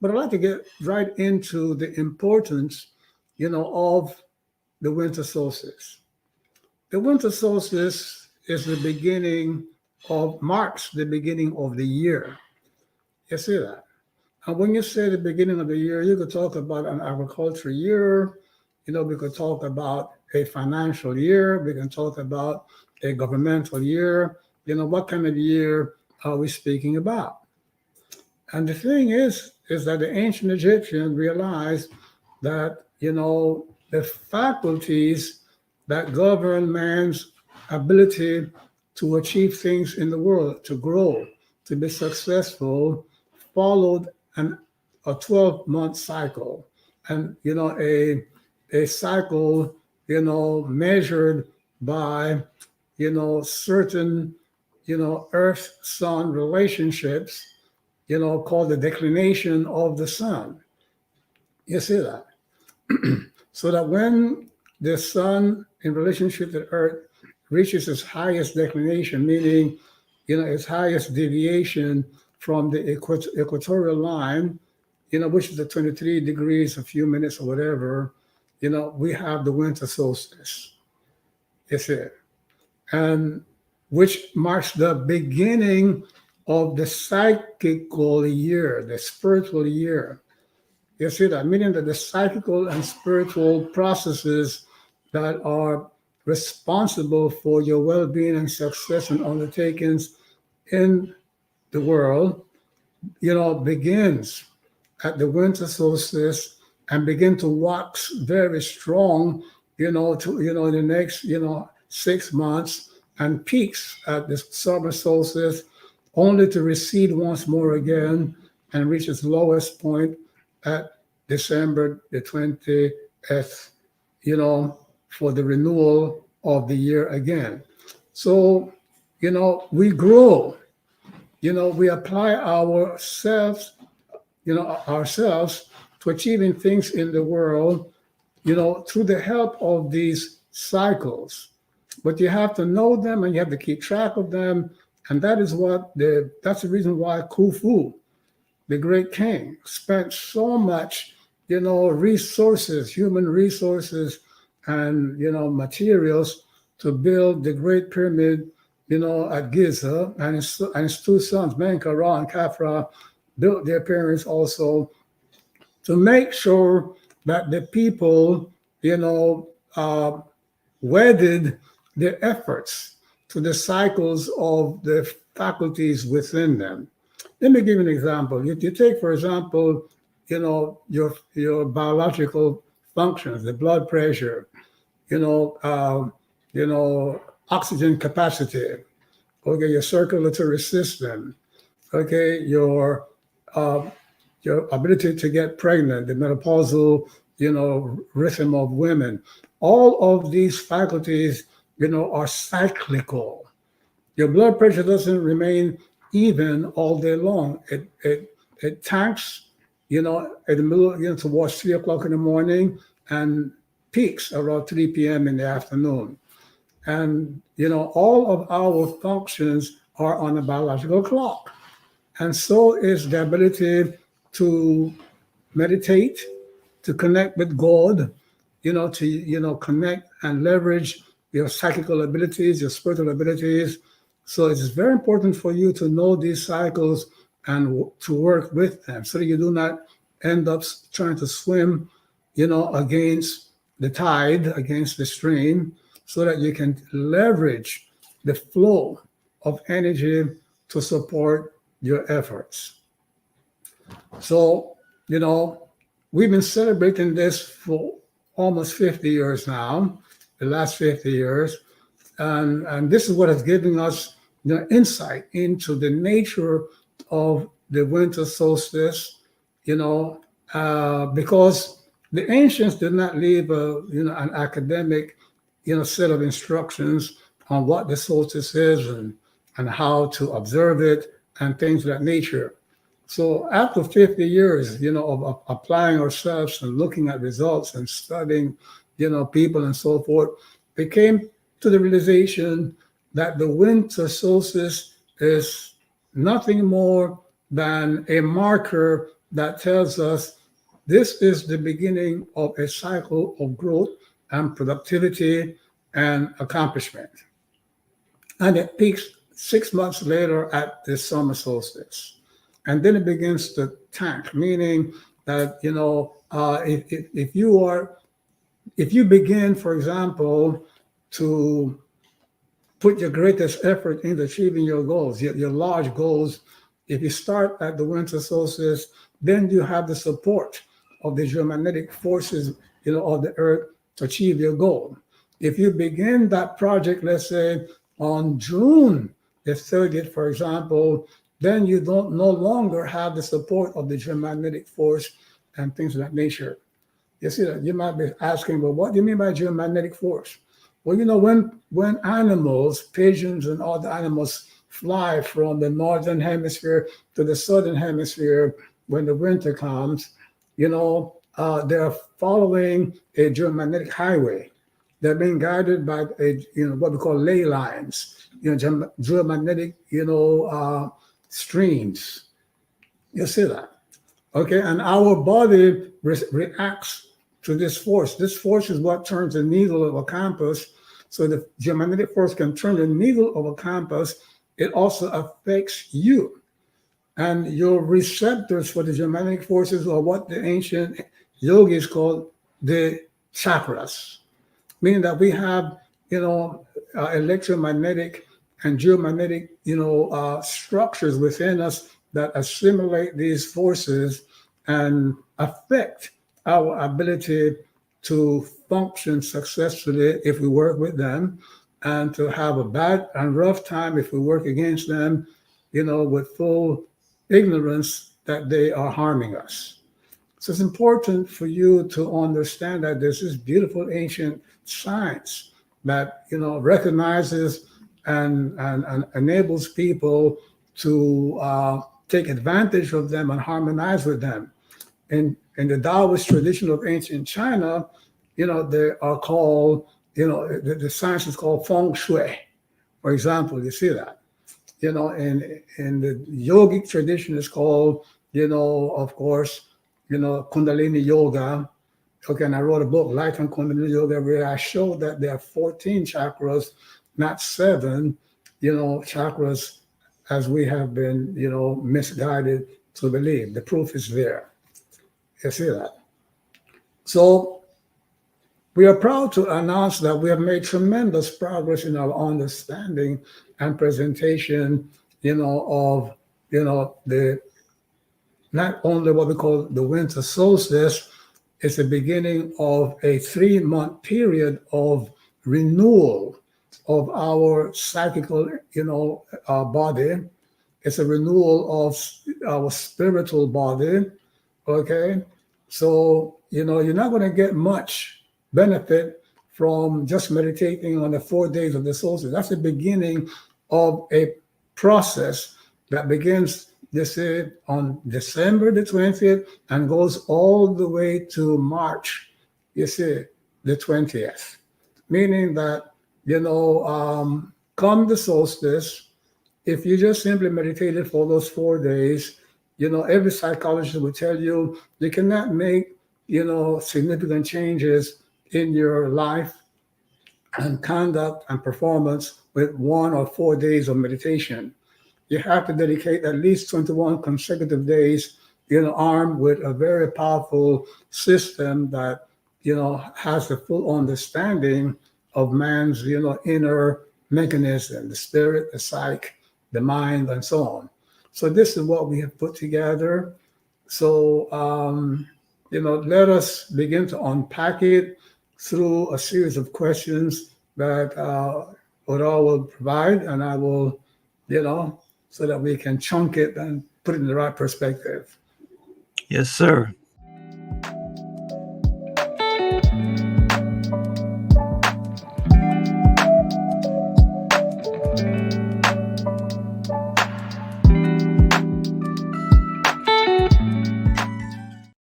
But I'd like to get right into the importance, of the winter solstice. The winter solstice is the beginning marks the beginning of the year. You see that? And when you say the beginning of the year, you could talk about an agricultural year. We could talk about a financial year. We can talk about a governmental year. What kind of year are we speaking about? And the thing is that the ancient Egyptians realized that, the faculties that govern man's ability to achieve things in the world, to grow, to be successful, followed a 12-month cycle. And, a cycle, measured by, certain, Earth-Sun relationships, called the declination of the sun. You see that? So that when the sun in relationship to Earth reaches its highest declination, meaning, its highest deviation from the equatorial line, which is the 23 degrees, a few minutes or whatever, we have the winter solstice. You see it? And which marks the beginning of the psychical year, the spiritual year. You see that? Meaning that the psychical and spiritual processes that are responsible for your well-being and success and undertakings in the world, begins at the winter solstice and begin to wax very strong, in the next, 6 months, and peaks at the summer solstice, only to recede once more again and reach its lowest point at December the 20th, for the renewal of the year again. So, we grow, we apply ourselves to achieving things in the world, through the help of these cycles. But you have to know them and you have to keep track of them. And that is that's the reason why Khufu, the great king, spent so much, resources, human resources, and, materials to build the Great Pyramid, at Giza. And his two sons, Menkaura and Khafra, built their pyramids also to make sure that the people, wedded their efforts to the cycles of the faculties within them. Let me give you an example. You take, for example, your biological functions, the blood pressure, oxygen capacity, okay, your circulatory system, okay, your ability to get pregnant, the menopausal, rhythm of women. All of these faculties, are cyclical. Your blood pressure doesn't remain even all day long. It tanks, in the middle, towards 3 o'clock in the morning and peaks around 3 p.m. in the afternoon. And, all of our functions are on a biological clock. And so is the ability to meditate, to connect with God, to, connect and leverage your psychical abilities, your spiritual abilities. So it's very important for you to know these cycles and to work with them so that you do not end up trying to swim, against the tide, against the stream, so that you can leverage the flow of energy to support your efforts. So, we've been celebrating this for almost 50 years now, the last 50 years. And this is what has given us insight into the nature of the winter solstice, because the ancients did not leave an academic, set of instructions on what the solstice is and how to observe it and things of that nature. So after 50 years, of applying ourselves and looking at results and studying, people and so forth, we came to the realization that the winter solstice is nothing more than a marker that tells us this is the beginning of a cycle of growth and productivity and accomplishment. And it peaks 6 months later at the summer solstice. And then it begins to tank, meaning that, if you begin, for example, to put your greatest effort into achieving your goals, your large goals, if you start at the winter solstice, then you have the support of the geomagnetic forces, of the earth to achieve your goal. If you begin that project, let's say on June the 30th, for example, then you don't no longer have the support of the geomagnetic force and things of that nature. You see that? You might be asking, well, what do you mean by geomagnetic force? Well, when animals, pigeons and all the animals fly from the northern hemisphere to the southern hemisphere when the winter comes, they're following a geomagnetic highway. They're being guided by what we call ley lines, geomagnetic, streams. You see that? Okay, and our body reacts to this force. This force is what turns the needle of a compass. So the geomagnetic force can turn the needle of a compass. It also affects you. And your receptors for the geomagnetic forces are what the ancient yogis called the chakras, meaning that we have, electromagnetic and geomagnetic, structures within us that assimilate these forces and affect our ability to function successfully if we work with them, and to have a bad and rough time if we work against them, with full ignorance that they are harming us. So it's important for you to understand that there's this beautiful ancient science that, recognizes and enables people to take advantage of them and harmonize with them. In the Taoist tradition of ancient China, they are called, the science is called feng shui. For example, you see that. In the yogic tradition, it's called, of course, Kundalini Yoga. Okay, and I wrote a book, Light on Kundalini Yoga, where I showed that there are 14 chakras, not 7, chakras as we have been, misguided to believe. The proof is there. You see that? So we are proud to announce that we have made tremendous progress in our understanding and presentation, of, the not only what we call the winter solstice. It's the beginning of a 3-month period of renewal of our psychical, body. It's a renewal of our spiritual body. Okay, so you're not going to get much benefit from just meditating on the 4 days of the solstice. That's the beginning of a process that begins, on December the 20th and goes all the way to March, the 20th. Meaning that, come the solstice, if you just simply meditated for those 4 days, every psychologist will tell you cannot make, significant changes in your life and conduct and performance with 1 or 4 days of meditation. You have to dedicate at least 21 consecutive days, armed with a very powerful system that, has the full understanding of man's, inner mechanism, the spirit, the psyche, the mind, and so on. So this is what we have put together. So, let us begin to unpack it through a series of questions that Oda will provide, and I will, so that we can chunk it and put it in the right perspective. Yes, sir.